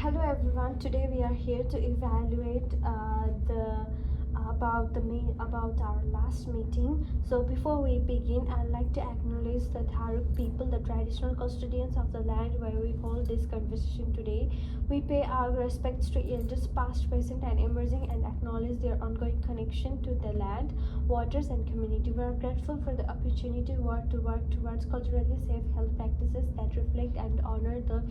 Hello everyone. Today we are here to evaluate the about our last meeting. So before we begin, I'd like to acknowledge the Tharuk people, the traditional custodians of the land where we hold this conversation today. We pay our respects to elders past, present, and emerging, and acknowledge their ongoing connection to the land, waters, and community. We are grateful for the opportunity to work towards culturally safe health practices that reflect and honor the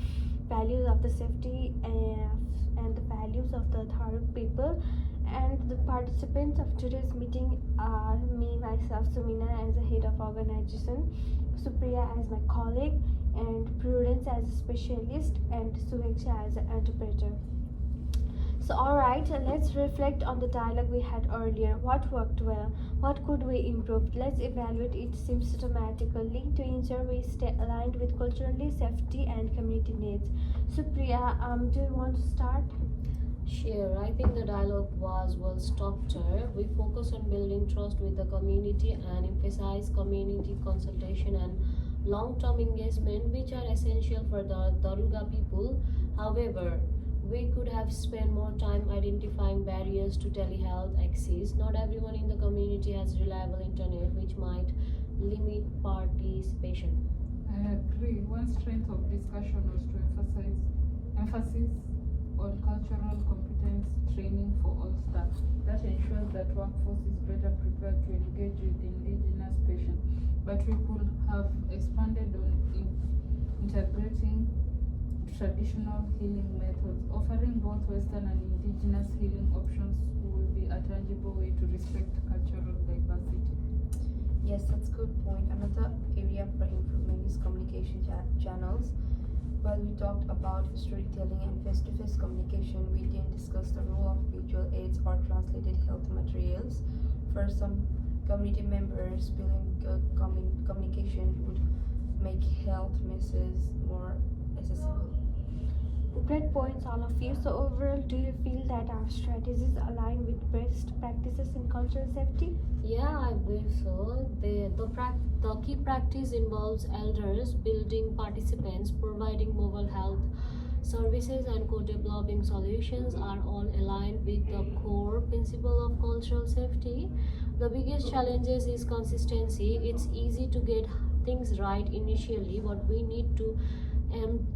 values of the safety and the values of the Tharuk people. And the participants of today's meeting are me, myself, Sumina as the head of organization, Supriya as my colleague, and Prudence as a specialist, and Suveksha as an interpreter. So alright, let's reflect on the dialogue we had earlier. What worked well? What could we improve? Let's evaluate it systematically to ensure we stay aligned with culturally safety and community needs. Supriya, do you want to start? Sure, I think the dialogue was well structured. We focus on building trust with the community and emphasize community consultation and long-term engagement, which are essential for the Daruga people. However, we could have spent more time identifying barriers to telehealth access. Not everyone in the community has reliable internet, which might limit participation. I agree. One strength of discussion was to emphasize emphasis on cultural competence training for all staff. That ensures that workforce is better prepared to engage with indigenous patients. But we could have expanded on integrating traditional healing methods. Offering both Western and indigenous healing options will be a tangible way to respect cultural diversity. Yes, that's a good point. Another area for improvement is communication channels. While we talked about storytelling and face-to-face communication, we didn't discuss the role of visual aids or translated health materials. For some community members, building communication would make health messages more accessible. Great points, all of you. So overall, do you feel that our strategies align with best practices in cultural safety? Yeah, I believe so. The key practice involves elders, building participants, providing mobile health services, and co-developing solutions are all aligned with the core principle of cultural safety. The biggest challenges is consistency. It's easy to get things right initially, but we need to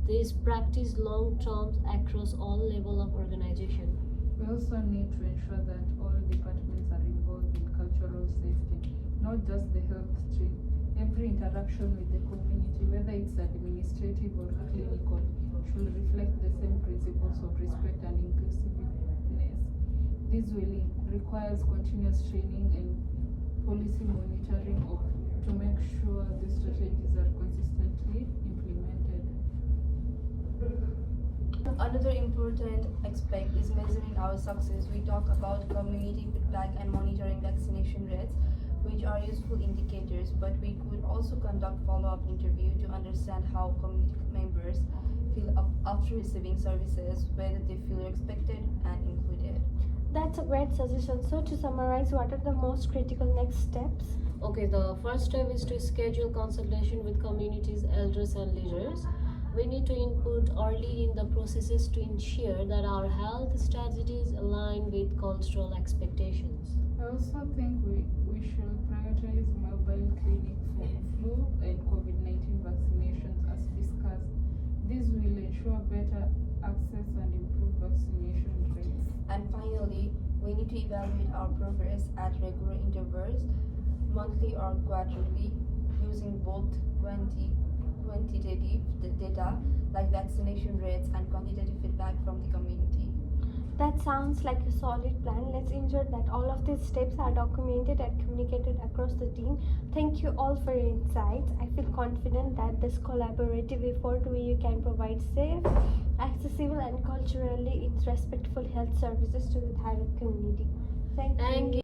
this practice long-term across all level of organization. We also need to ensure that all departments are involved in cultural safety, not just the health stream. Every interaction with the community, whether it's administrative or clinical, should reflect the same principles of respect and inclusiveness. This will requires continuous training and policy monitoring to make sure the strategies are consistently implemented. Another important aspect is measuring our success. We talk about community feedback and monitoring vaccination rates, which are useful indicators, but we could also conduct follow-up interview to understand how community members feel after receiving services, whether they feel respected and included. That's a great suggestion. So to summarize, what are the most critical next steps? Okay, the first step is to schedule consultation with communities, elders, and leaders. We need to input early in the processes to ensure that our health strategies align with cultural expectations. I also think we should prioritize mobile clinic for flu and COVID-19 vaccinations as discussed. This will ensure better access and improve vaccination rates. And finally, we need to evaluate our progress at regular intervals, monthly or quarterly, using both quantitative data like vaccination rates and quantitative feedback from the community. That sounds like a solid plan. Let's ensure that all of these steps are documented and communicated across the team. Thank you all for your insights. I feel confident that this collaborative effort we can provide safe, accessible, and culturally respectful health services to the Tharuk community. Thank you.